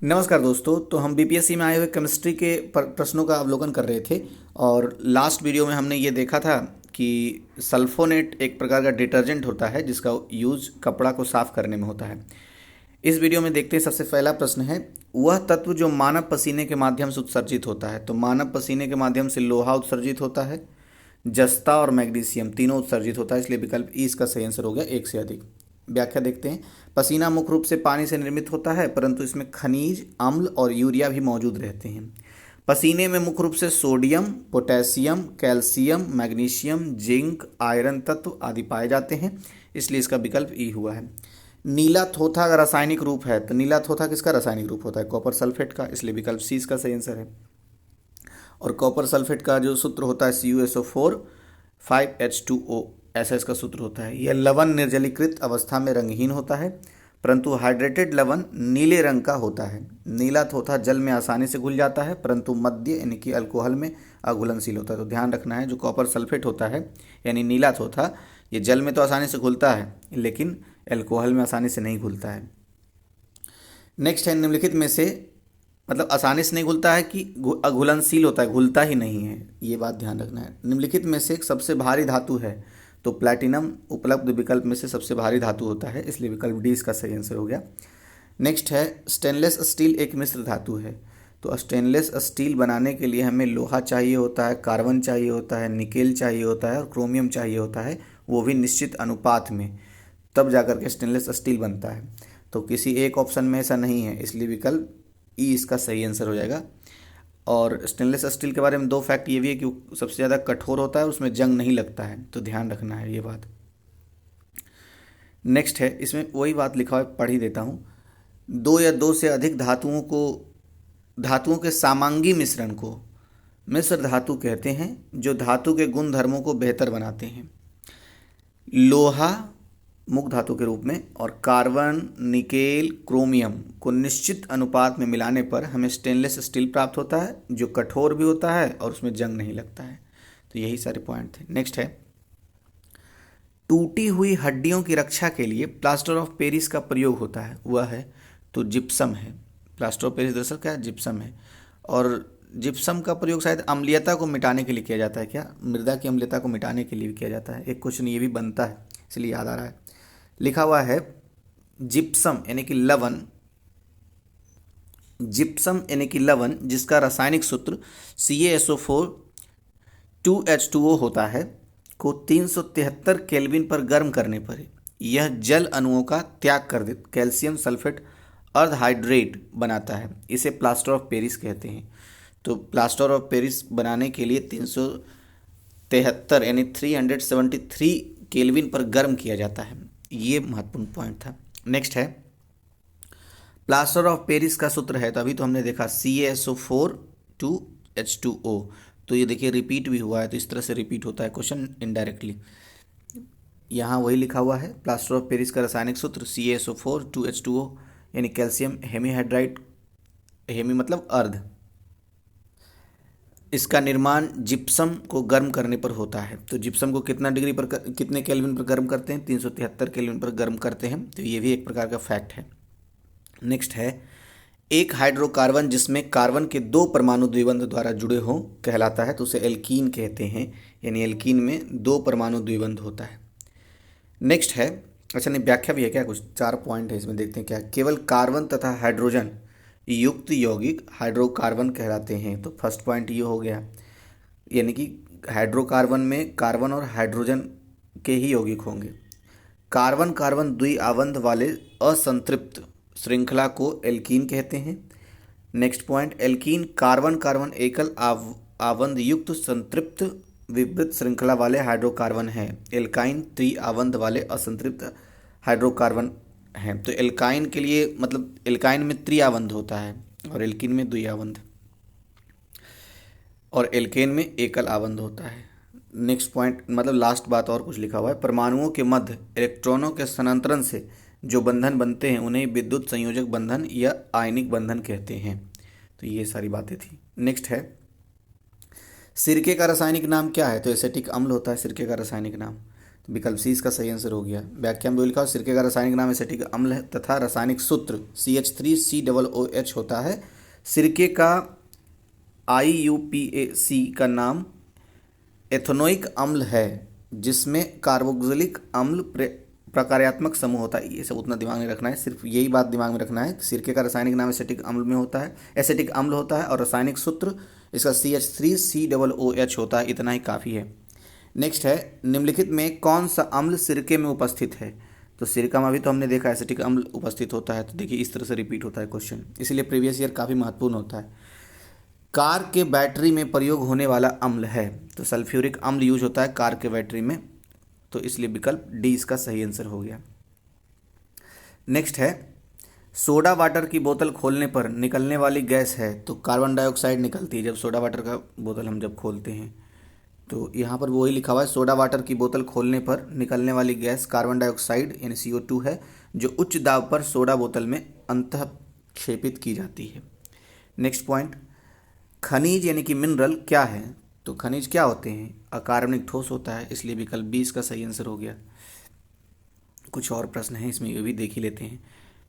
नमस्कार दोस्तों। तो हम बीपीएससी में आए हुए केमिस्ट्री के प्रश्नों का अवलोकन कर रहे थे और लास्ट वीडियो में हमने ये देखा था कि सल्फोनेट एक प्रकार का डिटर्जेंट होता है जिसका यूज कपड़ा को साफ करने में होता है। इस वीडियो में देखते हैं, सबसे पहला प्रश्न है, वह तत्व जो मानव पसीने के माध्यम से उत्सर्जित होता है। तो मानव पसीने के माध्यम से लोहा उत्सर्जित होता है, जस्ता और मैग्नीशियम तीनों उत्सर्जित होता है, इसलिए विकल्प ई इसका सही आंसर हो गया, एक से अधिक। व्याख्या देखते हैं। पसीना मुख्य रूप से पानी से निर्मित होता है, परंतु इसमें खनिज, अम्ल और यूरिया भी मौजूद रहते हैं। पसीने में मुख्य रूप से sodium, potassium, calcium, magnesium, zinc, iron तत्व आदि पाए जाते हैं, इसलिए इसका विकल्प ई हुआ है। नीला थोथा का रासायनिक रूप है, तो नीला थोथा किसका रासायनिक रूप होता है? कॉपर सल्फेट का, इसलिए विकल्प सी इसका सही आंसर है। और कॉपर सल्फेट का जो सूत्र होता है CuSO4 5H2O, ऐसा इसका सूत्र होता है। यह लवण निर्जलीकृत अवस्था में रंगहीन होता है, परंतु हाइड्रेटेड लवण नीले रंग का होता है। नीला थोथा जल में आसानी से घुल जाता है, परंतु मद्य यानी कि अल्कोहल में अघुलनशील होता है। तो ध्यान रखना है, जो कॉपर सल्फेट होता है यानी नीला थोथा, ये जल में तो आसानी से घुलता है लेकिन अल्कोहल में आसानी से नहीं घुलता है। नेक्स्ट है, निम्नलिखित में से मतलब आसानी से नहीं घुलता है कि अघुलनशील होता है, घुलता ही नहीं है, ये बात ध्यान रखना है। निम्नलिखित में से एक सबसे भारी धातु है, तो प्लैटिनम उपलब्ध विकल्प में से सबसे भारी धातु होता है, इसलिए विकल्प डी इसका सही आंसर हो गया। नेक्स्ट है, स्टेनलेस स्टील एक मिश्र धातु है। तो स्टेनलेस स्टील बनाने के लिए हमें लोहा चाहिए होता है, कार्बन चाहिए होता है, निकेल चाहिए होता है और क्रोमियम चाहिए होता है, वो भी निश्चित अनुपात में, तब जाकर के स्टेनलेस स्टील बनता है। तो किसी एक ऑप्शन में ऐसा नहीं है, इसलिए विकल्प ई इसका सही आंसर हो जाएगा। और स्टेनलेस स्टील के बारे में दो फैक्ट ये भी है कि वो सबसे ज़्यादा कठोर होता है, उसमें जंग नहीं लगता है, तो ध्यान रखना है ये बात। नेक्स्ट है, इसमें वही बात लिखा हुआ है, पढ़ ही देता हूँ। दो या दो से अधिक धातुओं के सामांगी मिश्रण को मिश्र धातु कहते हैं, जो धातु के गुण धर्मों को बेहतर बनाते हैं। लोहा मुख्य धातु के रूप में और कार्बन, निकेल, क्रोमियम को निश्चित अनुपात में मिलाने पर हमें स्टेनलेस स्टील प्राप्त होता है, जो कठोर भी होता है और उसमें जंग नहीं लगता है। तो यही सारे पॉइंट थे। नेक्स्ट है, टूटी हुई हड्डियों की रक्षा के लिए प्लास्टर ऑफ पेरिस का प्रयोग होता है, वह है तो जिप्सम है। प्लास्टर ऑफ पेरिस दरअसल क्या है? जिप्सम है। और जिप्सम का प्रयोग शायद अम्लीयता को मिटाने के लिए किया जाता है, क्या मृदा की अम्लीयता को मिटाने के लिए भी किया जाता है? एक क्वेश्चन ये भी बनता है, इसलिए याद आ रहा है। लिखा हुआ है जिप्सम यानी कि लवण, जिप्सम यानी कि लवण जिसका रासायनिक सूत्र CaSO4 2H2O होता है, को 373 केल्विन पर गर्म करने पर यह जल अणुओं का त्याग कर दे कैल्शियम सल्फेट अर्धहाइड्रेट बनाता है, इसे प्लास्टर ऑफ पेरिस कहते हैं। तो प्लास्टर ऑफ पेरिस बनाने के लिए 373 यानी 373 केल्विन पर गर्म किया जाता है, ये महत्वपूर्ण पॉइंट था। नेक्स्ट है, प्लास्टर ऑफ पेरिस का सूत्र है, तो अभी तो हमने देखा CaSO4 2H2O, तो ये देखिए रिपीट भी हुआ है, तो इस तरह से रिपीट होता है क्वेश्चन इनडायरेक्टली। यहाँ वही लिखा हुआ है, प्लास्टर ऑफ पेरिस का रासायनिक सूत्र CaSO4 2H2O यानी कैल्शियम हेमीहाइड्राइड, हेमी मतलब अर्ध, इसका निर्माण जिप्सम को गर्म करने पर होता है। तो जिप्सम को कितना डिग्री पर कितने केल्विन पर गर्म करते हैं? 373 केल्विन पर गर्म करते हैं, तो ये भी एक प्रकार का फैक्ट है। नेक्स्ट है, एक हाइड्रोकार्बन जिसमें कार्बन के दो परमाणु द्विबंध द्वारा जुड़े हों कहलाता है, तो उसे एल्कीन कहते हैं, यानी एल्कीन में दो परमाणु द्विबंध होता है। नेक्स्ट है, अच्छा नहीं व्याख्या भी है क्या, कुछ 4 पॉइंट है इसमें, देखते हैं क्या। केवल कार्बन तथा हाइड्रोजन युक्त यौगिक हाइड्रोकार्बन कहलाते हैं, तो फर्स्ट पॉइंट ये हो गया, यानी कि हाइड्रोकार्बन में कार्बन और हाइड्रोजन के ही यौगिक होंगे। कार्बन कार्बन द्विआबंध वाले असंतृप्त श्रृंखला को एल्कीन कहते हैं। Next point, alkene carbon carbon एकल आबंध युक्त संतृप्त विवृत श्रृंखला वाले हाइड्रोकार्बन हैं। एल्काइन त्रिआबंध वाले असंतृप्त हाइड्रोकार्बन हैं। तो एल्काइन के लिए मतलब एल्काइन में त्रिआबंध होता है और एल्कीन में द्विआबंध, और एल्केन में एकल आबंध होता है। नेक्स्ट पॉइंट मतलब लास्ट बात और कुछ लिखा हुआ है, परमाणुओं के मध्य इलेक्ट्रॉनों के स्थानांतरण से जो बंधन बनते हैं उन्हें विद्युत संयोजक बंधन या आयनिक बंधन कहते हैं। तो ये सारी बातें थी। नेक्स्ट है, सिरके का रासायनिक नाम क्या है? तो एसेटिक अम्ल होता है सिरके का रासायनिक नाम। तो विकल्प सी इसका सही आंसर हो गया। व्याख्या में लिखा हो सिरके का रासायनिक नाम एसिटिक अम्ल है तथा रासायनिक सूत्र CH3COOH होता है। सिरके का IUPAC का नाम एथेनोइक अम्ल है जिसमें कार्बोक्सिलिक अम्ल प्रकार्यात्मक समूह होता है। ये सब उतना दिमाग में रखना है, सिर्फ यही बात दिमाग में रखना है। सिरके का रासायनिक नाम एसिटिक अम्ल में होता है, एसिटिक अम्ल होता है और रासायनिक सूत्र इसका CH3COOH होता है, इतना ही काफ़ी है। नेक्स्ट है निम्नलिखित में कौन सा अम्ल सिरके में उपस्थित है। तो सिरका में भी तो हमने देखा एसिटिक अम्ल उपस्थित होता है। तो देखिए इस तरह से रिपीट होता है क्वेश्चन, इसीलिए प्रीवियस ईयर काफ़ी महत्वपूर्ण होता है। कार के बैटरी में प्रयोग होने वाला अम्ल है, तो सल्फ्यूरिक अम्ल यूज होता है कार के बैटरी में, तो इसलिए विकल्प डी इसका सही आंसर हो गया। नेक्स्ट है सोडा वाटर की बोतल खोलने पर निकलने वाली गैस है, तो कार्बन डाइऑक्साइड निकलती है जब सोडा वाटर का बोतल हम जब खोलते हैं। तो यहाँ पर वही लिखा हुआ है सोडा वाटर की बोतल खोलने पर निकलने वाली गैस कार्बन डाइऑक्साइड यानी CO2 है, जो उच्च दाब पर सोडा बोतल में अंतःक्षेपित की जाती है। नेक्स्ट पॉइंट, खनिज यानी कि मिनरल क्या है। तो खनिज क्या होते हैं, अकार्बनिक ठोस होता है, इसलिए विकल्प बी इसका सही आंसर हो गया। कुछ और प्रश्न हैं इसमें, ये भी देख ही लेते हैं।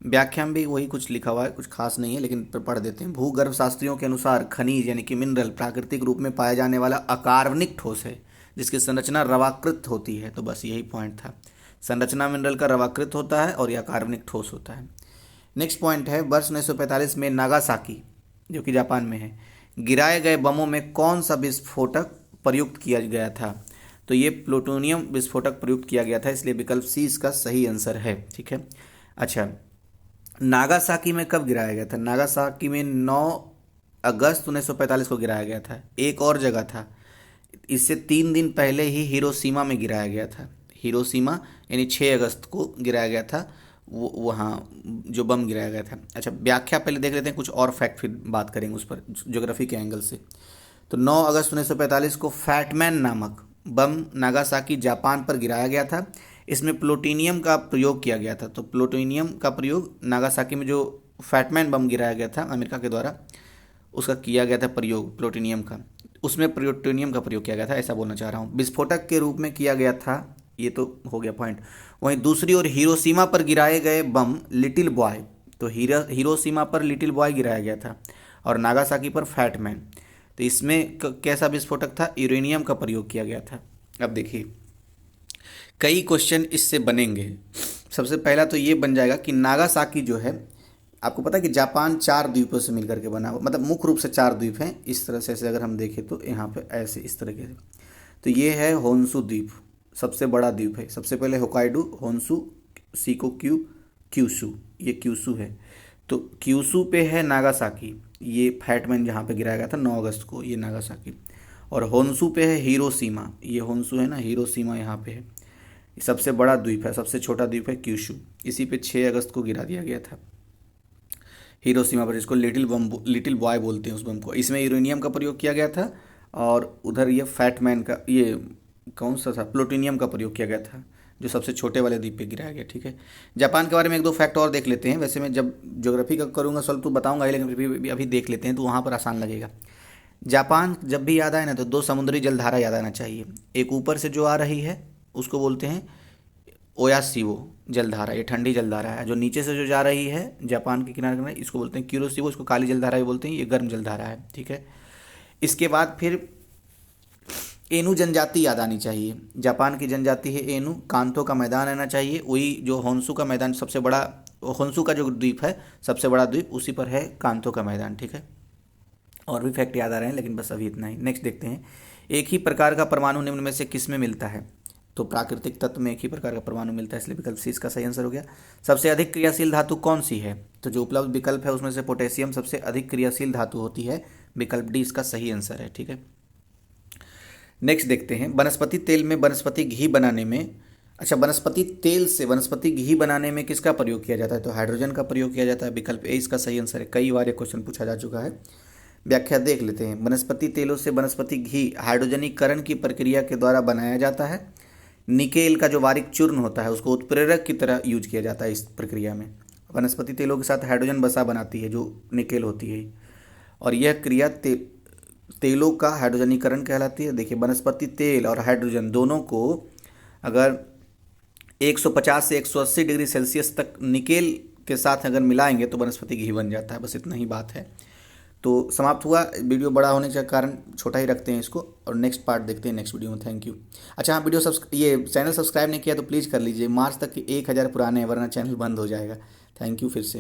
व्याख्या में भी वही कुछ लिखा हुआ है, कुछ खास नहीं है लेकिन पढ़ देते हैं। भूगर्भ शास्त्रियों के अनुसार खनिज यानी कि मिनरल प्राकृतिक रूप में पाया जाने वाला अकार्बनिक ठोस है जिसकी संरचना रवाकृत होती है। तो बस यही पॉइंट था, संरचना मिनरल का रवाकृत होता है और यह अकार्बनिक ठोस होता है। नेक्स्ट पॉइंट है वर्ष 1945 में नागासाकी जो कि जापान में है, गिराए गए बमों में कौन सा विस्फोटक प्रयुक्त किया गया था। तो ये प्लूटोनियम विस्फोटक प्रयुक्त किया गया था, इसलिए विकल्प सी इसका सही आंसर है। ठीक है, अच्छा नागासाकी में कब गिराया गया था। नागासाकी में 9 अगस्त 1945 को गिराया गया था। एक और जगह था, इससे 3 दिन पहले ही हिरोशिमा में गिराया गया था। हिरोशिमा यानी 6 अगस्त को गिराया गया था, वो वहाँ जो बम गिराया गया था। अच्छा व्याख्या पहले देख लेते हैं, कुछ और फैक्ट फिर बात करेंगे उस पर ज्योग्राफी के एंगल से। तो 9 अगस्त 1945 को फैटमैन नामक बम नागासाकी जापान पर गिराया गया था। इसमें प्लूटोनियम का प्रयोग किया गया था। तो प्लूटोनियम का प्रयोग नागासाकी में जो फैटमैन बम गिराया गया था अमेरिका के द्वारा, उसका किया गया था प्रयोग प्लूटोनियम का, उसमें प्लूटोनियम का प्रयोग किया गया था, ऐसा बोलना चाह रहा हूँ। विस्फोटक के रूप में किया गया था, ये तो हो गया पॉइंट। वहीं दूसरी ओर हिरोशिमा पर गिराए गए बम लिटिल बॉय, तो हिरोशिमा पर लिटिल बॉय गिराया गया था और नागासाकी पर फैटमैन। तो इसमें कैसा विस्फोटक था, यूरेनियम का प्रयोग किया गया था। अब देखिए कई क्वेश्चन इससे बनेंगे। सबसे पहला तो ये बन जाएगा कि नागासाकी जो है, आपको पता है कि जापान 4 द्वीपों से मिलकर के बना हुआ, मतलब मुख्य रूप से 4 द्वीप हैं। इस तरह से अगर हम देखें तो यहाँ पे ऐसे इस तरीके से, तो ये है होन्शु द्वीप, सबसे बड़ा द्वीप है। सबसे पहले होकाइडो, होन्शु, शिकोक्यू, क्यूशु, ये क्यूशु है। तो क्यूशु पे है नागासाकी, ये फैटमैन जहाँ पे गिराया गया था 9 अगस्त को, ये नागासाकी। और होन्शु पे है हिरोशिमा, ये होन्शु है ना, हिरोशिमा यहाँ पे है। सबसे बड़ा द्वीप है, सबसे छोटा द्वीप है क्यूशु, इसी पे 6 अगस्त को गिरा दिया गया था हिरोशिमा पर, जिसको लिटिल बॉय बोलते हैं उस बम को। इसमें यूरेनियम का प्रयोग किया गया था और उधर ये फैटमैन का, ये कौन सा था, प्लूटोनियम का प्रयोग किया गया था जो सबसे छोटे वाले द्वीप पे गिराया गया। ठीक है, जापान के बारे में 1-2 फैक्ट और देख लेते हैं। वैसे मैं जब ज्योग्राफी का करूँगा सॉल्व तो बताऊँगा, लेकिन फिर अभी देख लेते हैं तो वहाँ पर आसान लगेगा। जापान जब भी याद आए ना तो 2 समुद्री जलधारा याद आना चाहिए। एक ऊपर से जो आ रही है उसको बोलते हैं ओयासिवो जलधारा, ये ठंडी जलधारा है। जो नीचे से जो जा रही है जापान के किनारे किनारे, इसको बोलते हैं क्यूरोसिवो, इसको काली जलधारा भी बोलते हैं, ये गर्म जलधारा है। ठीक है, इसके बाद फिर एनु जनजाति याद आनी चाहिए। जापान की जनजाति है एनु। कांतो का मैदान आना चाहिए, वही जो होन्शु का मैदान सबसे बड़ा, होन्शु का जो द्वीप है सबसे बड़ा द्वीप, उसी पर है कांतो का मैदान। ठीक है, और भी फैक्ट याद आ रहे हैं लेकिन बस अभी इतना ही। नेक्स्ट देखते हैं, एक ही प्रकार का परमाणु निम्न में से किस में मिलता है। तो प्राकृतिक तत्व में एक ही प्रकार का परमाणु मिलता है, इसलिए विकल्प सी इसका सही आंसर हो गया। सबसे अधिक क्रियाशील धातु कौन सी है। तो जो उपलब्ध विकल्प है उसमें से पोटेशियम सबसे अधिक क्रियाशील धातु होती है, विकल्प डी इसका सही आंसर है। ठीक है, नेक्स्ट देखते हैं, वनस्पति तेल में वनस्पति घी बनाने में, अच्छा वनस्पति तेल से वनस्पति घी बनाने में किसका प्रयोग किया जाता है। तो हाइड्रोजन का प्रयोग किया जाता है, विकल्प ए इसका सही आंसर है। कई बार ये क्वेश्चन पूछा जा चुका है। व्याख्या देख लेते हैं, वनस्पति तेलों से वनस्पति घी हाइड्रोजनीकरण की प्रक्रिया के द्वारा बनाया जाता है। निकेल का जो बारीक चूर्ण होता है उसको उत्प्रेरक की तरह यूज किया जाता है इस प्रक्रिया में। वनस्पति तेलों के साथ हाइड्रोजन बसा बनाती है जो निकेल होती है, और यह क्रिया तेलों का हाइड्रोजनीकरण कहलाती है। देखिए वनस्पति तेल और हाइड्रोजन दोनों को अगर 150 से 180 डिग्री सेल्सियस तक निकेल के साथ अगर मिलाएंगे तो वनस्पति घी बन जाता है। बस इतना ही बात है। तो समाप्त हुआ। वीडियो बड़ा होने के कारण छोटा ही रखते हैं इसको, और नेक्स्ट पार्ट देखते हैं नेक्स्ट वीडियो में। Thank you. अच्छा हाँ, ये चैनल सब्सक्राइब नहीं किया तो प्लीज़ कर लीजिए। मार्च तक 1000 पुराने हैं, वरना चैनल बंद हो जाएगा। थैंक यू फिर से।